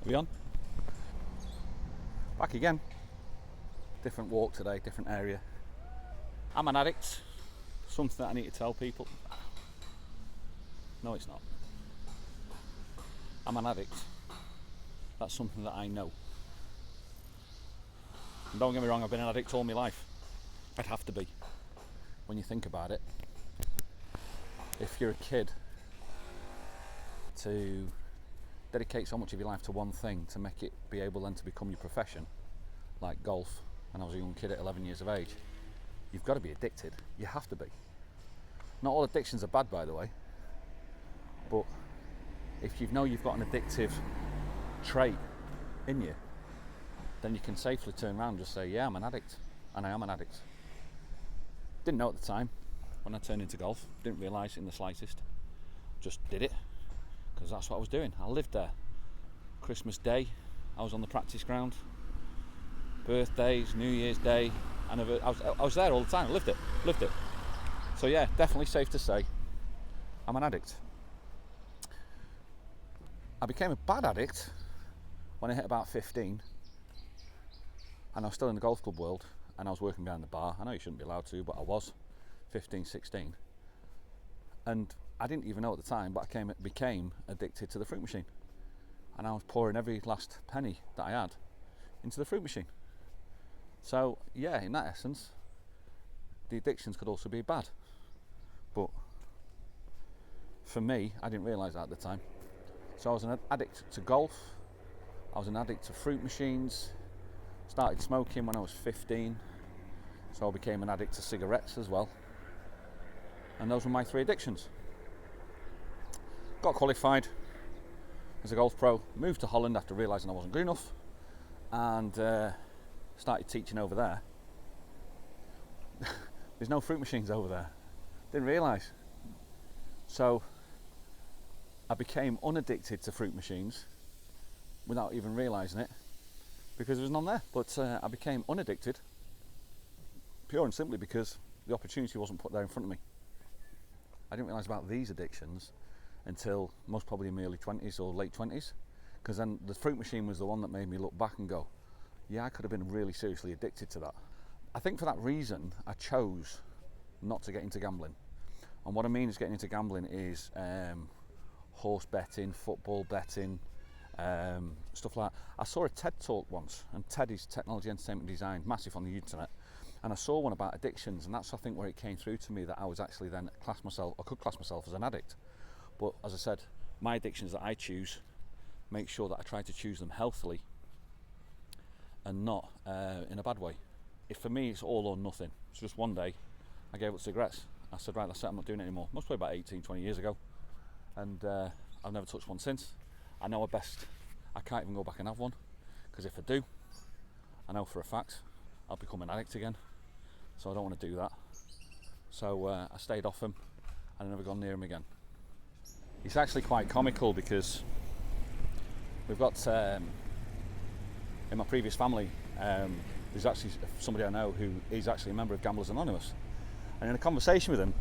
Are we on? Back again. Different walk today, different area. I'm an addict. Something that I need to tell people. No, it's not. I'm an addict. That's something that I know. And don't get me wrong, I've been an addict all my life. I'd have to be. When you think about it, if you're a kid, to dedicate so much of your life to one thing to make it be able then to become your profession, like golf, and I was a young kid at 11 years of age, you've got to be addicted. You have to be. Not all addictions are bad, by the way, but if you know you've got an addictive trait in you, then you can safely turn around and just say, yeah, I'm an addict, and I am an addict. Didn't know at the time when I turned into golf, didn't realise it in the slightest, just did it, because that's what I was doing. I lived there. Christmas Day, I was on the practice ground, birthdays, New Year's Day, I was there all the time. I lived it. So yeah, definitely safe to say, I'm an addict. I became a bad addict when I hit about 15, and I was still in the golf club world, and I was working behind the bar. I know you shouldn't be allowed to, but I was 15, 16, and I didn't even know at the time, but I became addicted to the fruit machine, and I was pouring every last penny that I had into the fruit machine. So yeah, in that essence, the addictions could also be bad, but for me, I didn't realise that at the time. So I was an addict to golf, I was an addict to fruit machines, started smoking when I was 15, so I became an addict to cigarettes as well, and those were my three addictions. Got qualified as a golf pro, moved to Holland after realising I wasn't good enough, and started teaching over there. There's no fruit machines over there, didn't realise. So I became unaddicted to fruit machines without even realising it, because there was none there. But I became unaddicted pure and simply because the opportunity wasn't put there in front of me. I didn't realise about these addictions until most probably in my early 20s or late 20s, because then the fruit machine was the one that made me look back and go, yeah, I could have been really seriously addicted to that. I think for that reason I chose not to get into gambling. And what I mean is getting into gambling is horse betting, football betting, stuff like that. I saw a TED talk once, and TED is Technology, Entertainment, Design, massive on the internet, and I saw one about addictions, and that's I think where it came through to me that I was actually then could class myself as an addict. But as I said, my addictions that I choose, make sure that I try to choose them healthily and not in a bad way. If for me it's all or nothing. It's just one day I gave up cigarettes. I said, right, that's it, I'm not doing it anymore. Must be about 18, 20 years ago, and I've never touched one since. I know I can't even go back and have one, because if I do, I know for a fact I'll become an addict again, so I don't want to do that. So I stayed off them, and I've never gone near them again. It's actually quite comical, because we've got in my previous family, there's actually somebody I know who is actually a member of Gamblers Anonymous, and in a conversation with him,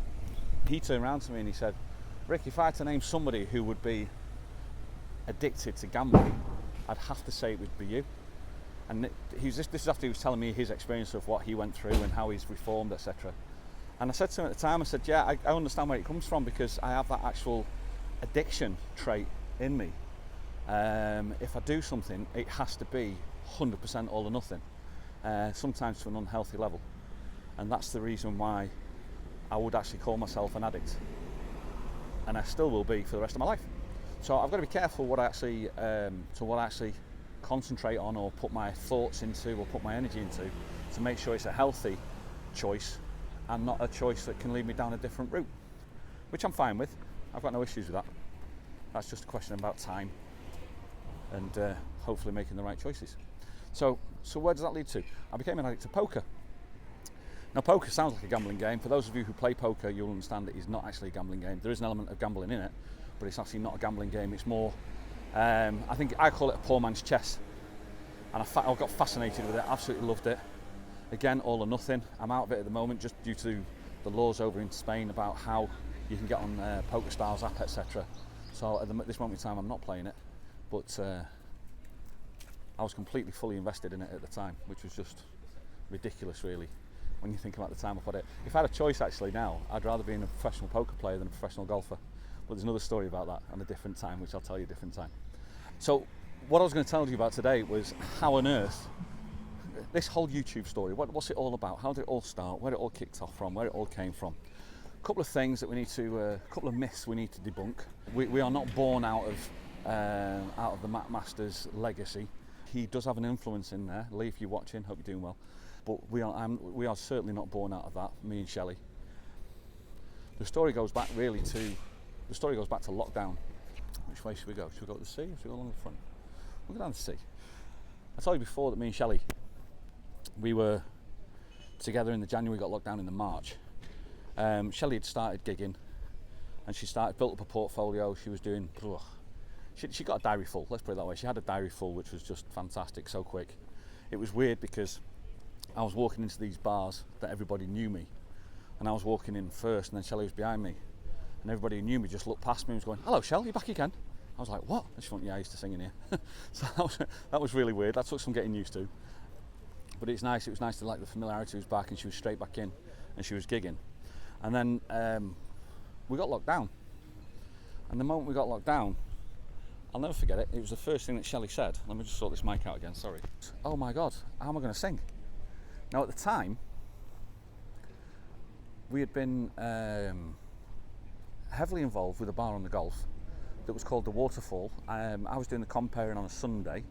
he turned around to me and he said, Rick, if I had to name somebody who would be addicted to gambling, I'd have to say it would be you. And this is after he was telling me his experience of what he went through and how he's reformed, etc. And I said to him at the time, I said, yeah, I understand where it comes from, because I have that actual addiction trait in me. If I do something, it has to be 100% all or nothing, sometimes to an unhealthy level, and that's the reason why I would actually call myself an addict, and I still will be for the rest of my life. So I've got to be careful what I actually concentrate on, or put my thoughts into, or put my energy into, to make sure it's a healthy choice and not a choice that can lead me down a different route, which I'm fine with. I've got no issues with that. That's just a question about time and hopefully making the right choices. So where does that lead to? I became an addict to poker. Now, poker sounds like a gambling game. For those of you who play poker, you'll understand that it's not actually a gambling game. There is an element of gambling in it, but it's actually not a gambling game. It's more, I think I call it a poor man's chess. And I got fascinated with it, absolutely loved it. Again, all or nothing. I'm out of it at the moment just due to the laws over in Spain about how you can get on PokerStars app, etc. So at this moment in time, I'm not playing it. But I was completely fully invested in it at the time, which was just ridiculous really when you think about the time I put it. If I had a choice actually now, I'd rather be a professional poker player than a professional golfer. But there's another story about that on a different time, which I'll tell you a different time. So what I was going to tell you about today was how on earth this whole YouTube story, what's it all about? How did it all start? Where it all kicked off from? Where it all came from? A couple of things that we need to, a couple of myths we need to debunk. We are not born out of the Macmasters legacy. He does have an influence in there. Lee, if you're watching, hope you're doing well. But we are certainly not born out of that, me and Shelley. The story goes back to lockdown. Which way should we go? Should we go to the sea or should we go along the front? We'll go down the sea. I told you before that me and Shelley, we were together in the January, got locked down in the March. Shelley had started gigging and she built up a portfolio. She was doing, she got a diary full, let's put it that way. She had a diary full, which was just fantastic, so quick. It was weird because I was walking into these bars that everybody knew me, and I was walking in first and then Shelley was behind me, and everybody who knew me just looked past me and was going, "Hello Shell, you back again?" I was like, "What?" And she went, "Yeah, I used to sing in here." So that was really weird. That took some getting used to, but it's nice. It was nice to like the familiarity was back, and she was straight back in and she was gigging. And then we got locked down, and the moment we got locked down, I'll never forget it. It was the first thing that Shelley said. Let me just sort this mic out again, sorry. "Oh my God, how am I going to sing?" Now at the time, we had been heavily involved with a bar on the Gulf that was called The Waterfall. I was doing the comparing on a Sunday.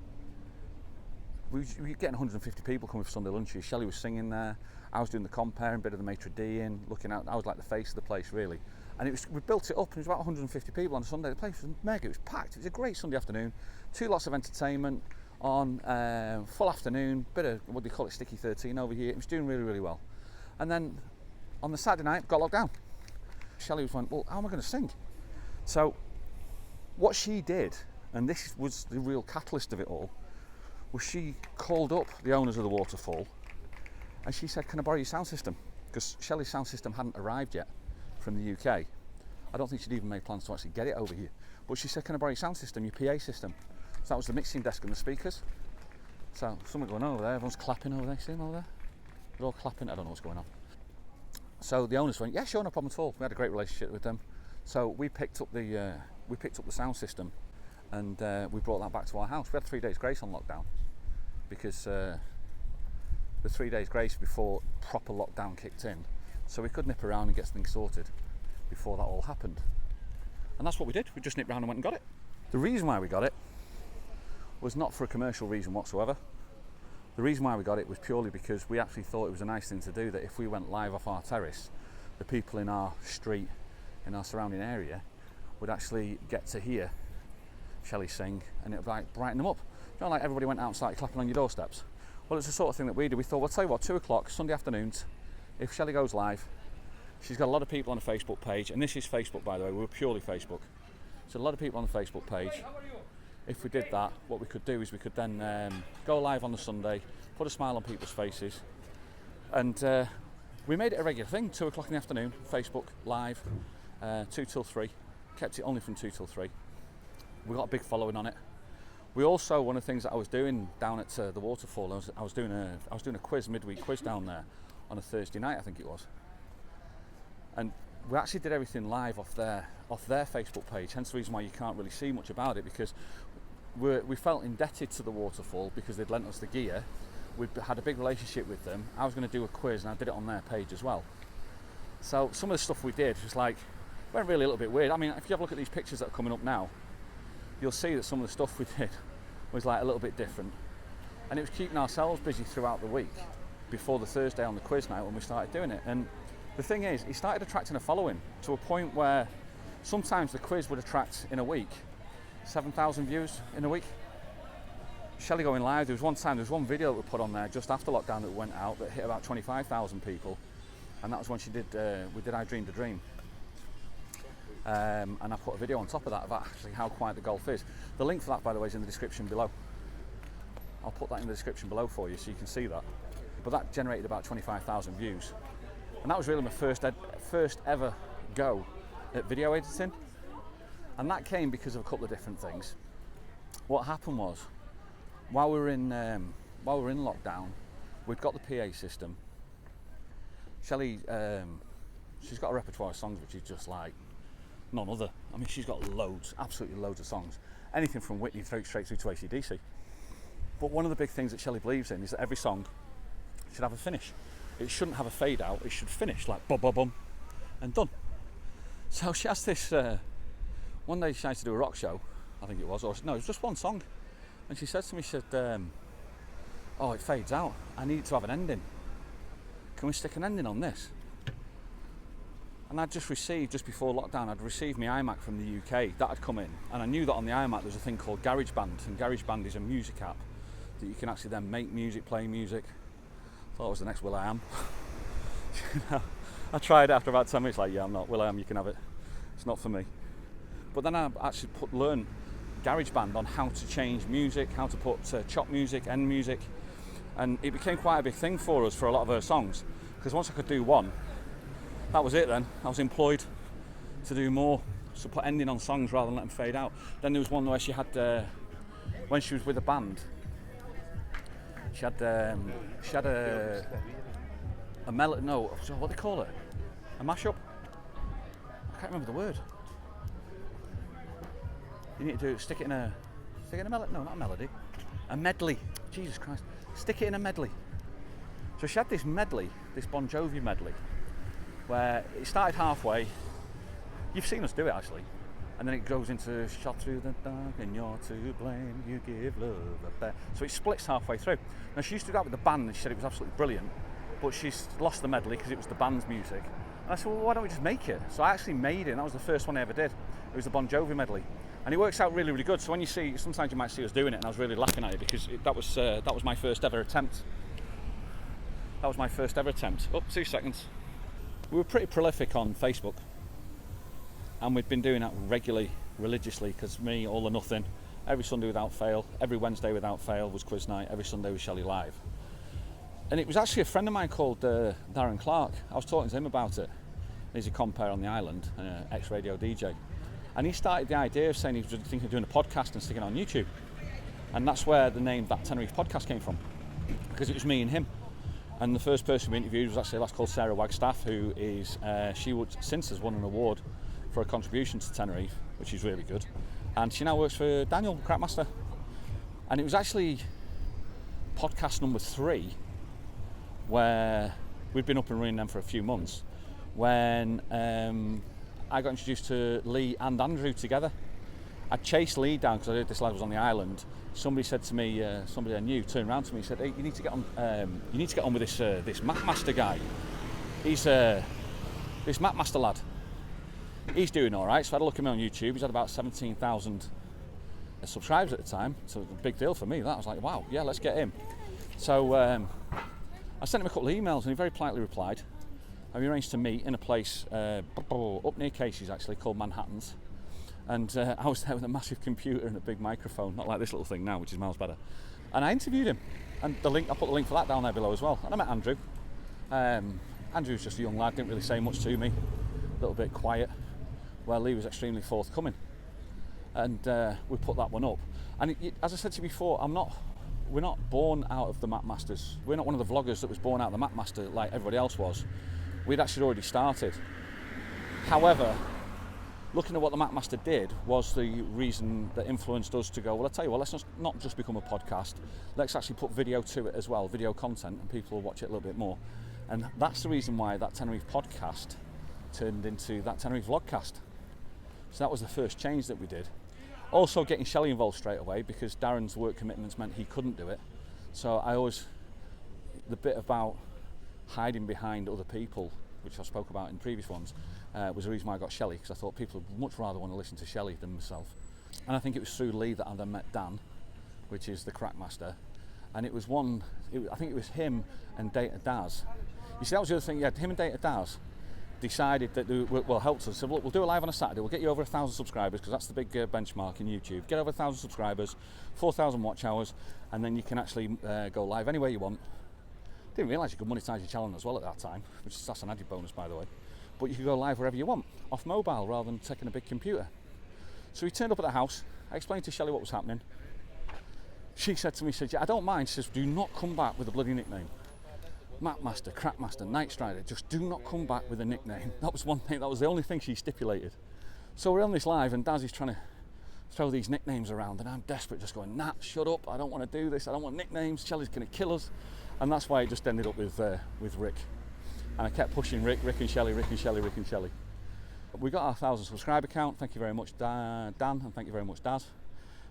We were getting 150 people coming for Sunday lunches. Shelley was singing there. I was doing the comparing, bit of the maitre d' in, looking out. I was like the face of the place really. And we built it up and it was about 150 people on a Sunday. The place was mega, it was packed. It was a great Sunday afternoon. Two lots of entertainment on, full afternoon, bit of, what do you call it, sticky 13 over here. It was doing really, really well. And then on the Saturday night, got locked down. Shelley was like, "Well, how am I going to sing?" So what she did, and this was the real catalyst of it all, was she called up the owners of the Waterfall and she said, "Can I borrow your sound system?" Because Shelley's sound system hadn't arrived yet from the UK. I don't think she'd even made plans to actually get it over here. But she said, "Can I borrow your sound system, your PA system?" So that was the mixing desk and the speakers. So someone going over there, everyone's clapping over there, see them over there? They're all clapping, I don't know what's going on. So the owners went, "Yeah, sure, no problem at all." We had a great relationship with them. So we picked up the sound system and we brought that back to our house. We had 3 days grace on lockdown because the 3 days grace before proper lockdown kicked in, so we could nip around and get things sorted before that all happened. And that's what we did. We just nipped around and went and got it. The reason why we got it was not for a commercial reason whatsoever. The reason why we got it was purely because we actually thought it was a nice thing to do, that if we went live off our terrace, the people in our street, in our surrounding area, would actually get to hear Shelley sing, and it would like brighten them up. You know, like everybody went out and started clapping on your doorsteps. Well, it's the sort of thing that we do. We thought, well, tell you what, 2 o'clock, Sunday afternoons, if Shelley goes live, she's got a lot of people on a Facebook page, and this is Facebook, by the way, we're purely Facebook. So a lot of people on the Facebook page. If we did that, what we could do is we could then go live on the Sunday, put a smile on people's faces, and we made it a regular thing. 2 o'clock in the afternoon, Facebook live, 2 till 3. Kept it only from 2 till 3. We got a big following on it. We also, one of the things that I was doing down at the Waterfall, I was doing a quiz, midweek quiz down there on a Thursday night, I think it was. And we actually did everything live off their Facebook page. Hence the reason why you can't really see much about it, because we felt indebted to the Waterfall because they'd lent us the gear. We'd had a big relationship with them. I was going to do a quiz and I did it on their page as well. So some of the stuff we did was like, went really a little bit weird. I mean, if you have a look at these pictures that are coming up now, you'll see that some of the stuff we did was like a little bit different. And it was keeping ourselves busy throughout the week before the Thursday on the quiz night when we started doing it. And the thing is, it started attracting a following to a point where sometimes the quiz would attract in a week 7,000 views in a week. Shelley going live, there was one video that we put on there just after lockdown that went out that hit about 25,000 people, and that was when we did I Dreamed a Dream. And I put a video on top of that about actually how quiet the Gulf is. The link for that, by the way, is in the description below. I'll put that in the description below for you so you can see that. But that generated about 25,000 views. And that was really my first ever go at video editing. And that came because of a couple of different things. What happened was, while we were in lockdown, we'd got the PA system. Shelley, she's got a repertoire of songs which is just like none other. I mean, she's got loads, absolutely loads of songs. Anything from Whitney straight through to AC/DC. But one of the big things that Shelley believes in is that every song should have a finish. It shouldn't have a fade out, it should finish like bum bum bum and done. So she has this, one day she tried to do a rock show, I think it was, or no, it was just one song. And she said to me, she said, oh, it fades out, I need it to have an ending. Can we stick an ending on this? And I'd just received, just before lockdown, I'd received my iMac from the UK, that had come in, and I knew that on the iMac there's a thing called GarageBand, and GarageBand is a music app that you can actually then make music, play music. I thought it was the next will.i.am. You know, I tried it after about 10 minutes, like, yeah, I'm not, will.i.am, you can have it. It's not for me. But then I actually learned GarageBand on how to change music, how to put chop music, end music, and it became quite a big thing for us for a lot of her songs, because once I could do one, that was it then. I was employed to do more, so put ending on songs rather than let them fade out. Then there was one where she had, when she was with a band, she had a melody, no, what do they call it? A mashup? I can't remember the word. You need to stick it in a melody, no, not a melody. A medley, Jesus Christ. Stick it in a medley. So she had this medley, this Bon Jovi medley, where it started halfway, you've seen us do it actually, and then it goes into shot through the dark and you're to blame, you give love a bear. So it splits halfway through. Now she used to do that with the band and she said it was absolutely brilliant, but she's lost the medley because it was the band's music. And I said, well, why don't we just make it? So I actually made it, and that was the first one I ever did. It was the Bon Jovi medley. And it works out really, really good. So when you see, sometimes you might see us doing it, and I was really laughing at it because that was my first ever attempt. That was my first ever attempt. Oh, 2 seconds. We were pretty prolific on Facebook, and we'd been doing that regularly, religiously, because me, all or nothing, every Sunday without fail, every Wednesday without fail was quiz night, every Sunday was Shelley Live. And it was actually a friend of mine called Darren Clark. I was talking to him about it. He's a compere on the island, ex-radio DJ. And he started the idea of saying he was thinking of doing a podcast and sticking it on YouTube. And that's where the name That Tenerife Podcast came from, because it was me and him. And the first person we interviewed was actually a lass called Sarah Wagstaff, who is, she would since has won an award for a contribution to Tenerife, which is really good. And she now works for Daniel, Macmaster. And it was actually podcast number 3, where we'd been up and running them for a few months, when I got introduced to Lee and Andrew together. I chased Lee down because I heard this lad was on the island. Somebody said to me, somebody I knew turned around to me and said, hey, you need to get on with this Macmaster guy. He's this Macmaster lad. He's doing all right. So I had a look at him on YouTube. He's had about 17,000 subscribers at the time. So a big deal for me. That I was like, wow, yeah, let's get him. So I sent him a couple of emails and he very politely replied. And we arranged to meet in a place up near Casey's actually, called Manhattan's. And I was there with a massive computer and a big microphone, not like this little thing now, which is miles better. And I interviewed him. And I put the link for that down there below as well. And I met Andrew. Andrew's just a young lad, didn't really say much to me, a little bit quiet. Well, Lee was extremely forthcoming. And we put that one up. And as I said to you before, we're not born out of the Macmasters. We're not one of the vloggers that was born out of the Macmaster like everybody else was. We'd actually already started. However, looking at what the Macmaster did was the reason that influenced us to go, well, I tell you what, let's not just become a podcast, let's actually put video to it as well, video content, and people will watch it a little bit more. And that's the reason why That Tenerife Podcast turned into That Tenerife Vlogcast. So that was the first change that we did. Also getting Shelley involved straight away, because Darren's work commitments meant he couldn't do it. So the bit about hiding behind other people, which I spoke about in previous ones, was the reason why I got Shelley, because I thought people would much rather want to listen to Shelley than myself. And I think it was through Lee that I then met Dan, which is the Crackmaster. And it was I think it was him and Data Daz. You see, that was the other thing, yeah, him and Data Daz decided that helped us. So look, we'll do it live on a Saturday, we'll get you over 1,000 subscribers, because that's the big benchmark in YouTube. Get over 1,000 subscribers, 4,000 watch hours, and then you can actually go live anywhere you want. Didn't realise you could monetize your channel as well at that time, that's an added bonus, by the way. But you could go live wherever you want, off mobile, rather than taking a big computer. So we turned up at the house, I explained to Shelley what was happening. she said to me, she said, yeah, I don't mind. She says, do not come back with a bloody nickname. Macmaster, Crackmaster, Night Strider, just do not come back with a nickname. That was one thing, that was the only thing she stipulated. So we're on this live and Daz is trying to throw these nicknames around and I'm desperate, just going, Nat, shut up, I don't want to do this, I don't want nicknames, Shelley's going to kill us. And that's why it just ended up with Rick. And I kept pushing Rick and Shelley, Rick and Shelley, Rick and Shelley. We got our 1,000 subscriber count, thank you very much Dan, and thank you very much Daz.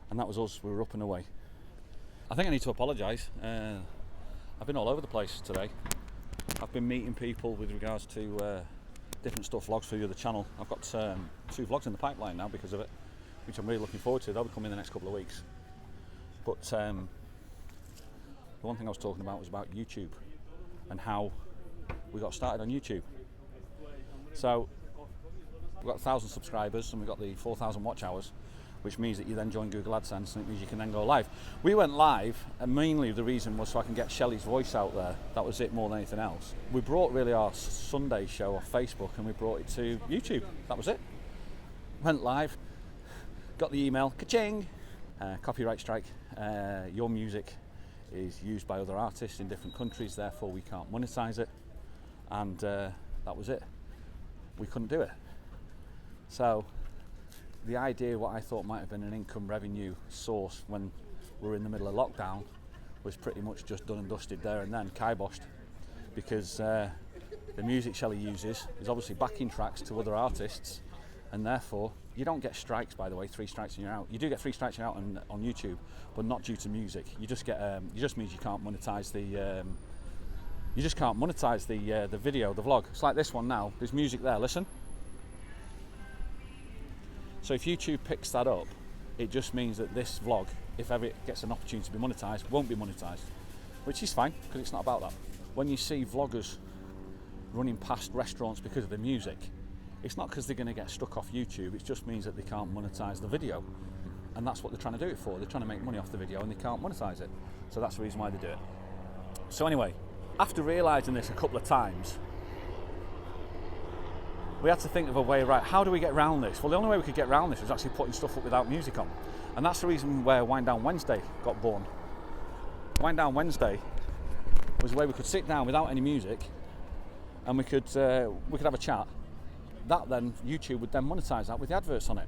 And that was us, we were up and away. I think I need to apologise. I've been all over the place today. I've been meeting people with regards to different stuff, vlogs for the other channel. I've got 2 vlogs in the pipeline now because of it, which I'm really looking forward to. They'll be coming in the next couple of weeks. But the one thing I was talking about was about YouTube and how we got started on YouTube. So we've got 1,000 subscribers and we've got the 4,000 watch hours, which means that you then join Google AdSense and it means you can then go live. We went live and mainly the reason was so I can get Shelley's voice out there. That was it more than anything else. We brought really our Sunday show off Facebook and we brought it to YouTube. That was it. Went live, got the email, ka-ching, copyright strike. Your music is used by other artists in different countries, therefore we can't monetize it. And that was it. We couldn't do it. So the idea, what I thought might have been an income revenue source when we were in the middle of lockdown, was pretty much just done and dusted there and then, kiboshed, because the music Shelley uses is obviously backing tracks to other artists, and therefore you don't get strikes, by the way, 3 strikes and you're out. You do get 3 strikes and you're out on YouTube, but not due to music. You just get it just means you can't monetize the the video, the vlog. It's like this one now. There's music there. Listen. So if YouTube picks that up, it just means that this vlog, if ever it gets an opportunity to be monetized, won't be monetized, which is fine because it's not about that. When you see vloggers running past restaurants because of the music, it's not because they're going to get stuck off YouTube, it just means that they can't monetize the video. And that's what they're trying to do it for. They're trying to make money off the video and they can't monetize it. So that's the reason why they do it. So anyway, after realizing this a couple of times, we had to think of a way, right, how do we get around this? Well, the only way we could get around this was actually putting stuff up without music on. And that's the reason where Wind Down Wednesday got born. Wind Down Wednesday was the way we could sit down without any music and we could have a chat. That then, YouTube would then monetize that with the adverts on it.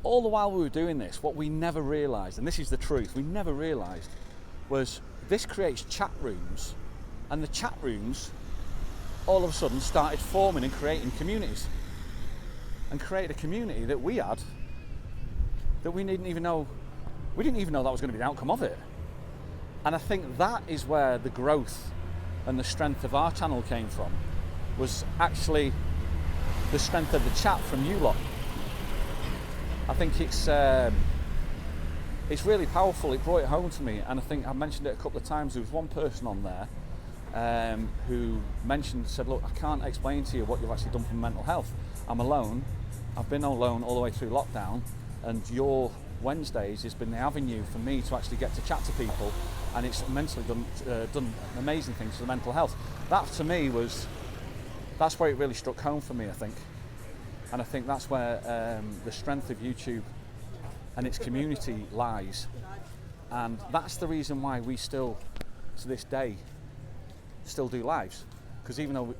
All the while we were doing this, what we never realized, and this is the truth, we never realized, was this creates chat rooms, and the chat rooms all of a sudden started forming and creating communities, and created a community that we had that we didn't even know that was going to be the outcome of it. And I think that is where the growth and the strength of our channel came from, was actually the strength of the chat from you lot. I think it's really powerful. It brought it home to me, and I think I mentioned it a couple of times. There was one person on there who said, look, I can't explain to you what you've actually done for mental health. I'm alone. I've been alone all the way through lockdown, and your Wednesdays has been the avenue for me to actually get to chat to people, and it's immensely done amazing things for the mental health. That to me that's where it really struck home for me, I think. And I think that's where the strength of YouTube and its community lies. And that's the reason why we still, to this day, still do lives. Because even though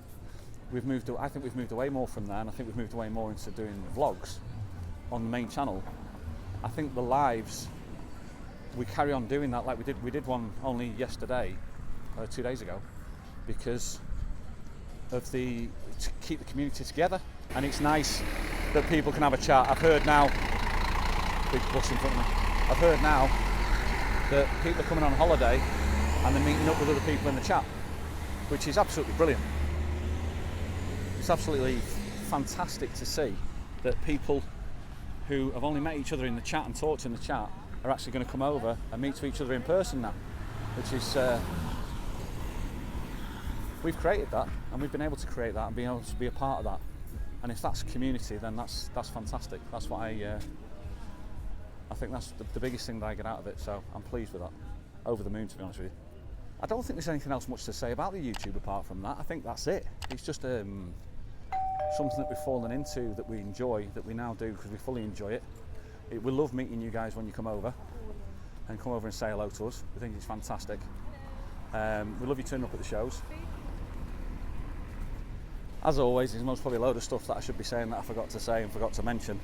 I think we've moved away more from there, and I think we've moved away more into doing vlogs on the main channel, I think the lives, we carry on doing that like we did one only yesterday, 2 days ago, because of to keep the community together. And it's nice that people can have a chat. I've heard now, big bus in front of me, I've heard now that people are coming on holiday and they're meeting up with other people in the chat, which is absolutely brilliant. It's absolutely fantastic to see that people who have only met each other in the chat and talked in the chat are actually going to come over and meet each other in person now, which is we've created that, and we've been able to create that and be able to be a part of that. And if that's community, then that's fantastic. That's what I think that's the biggest thing that I get out of it. So I'm pleased with that. Over the moon, to be honest with you. I don't think there's anything else much to say about the YouTube apart from that. I think that's it. It's just something that we've fallen into, that we enjoy, that we now do because we fully enjoy it. We love meeting you guys when you come over. and come over and say hello to us. We think it's fantastic. We love you turning up at the shows. As always, there's most probably a load of stuff that I should be saying that I forgot to say and forgot to mention.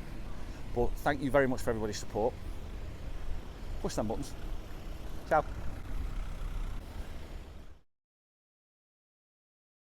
But thank you very much for everybody's support. Push them buttons. Ciao.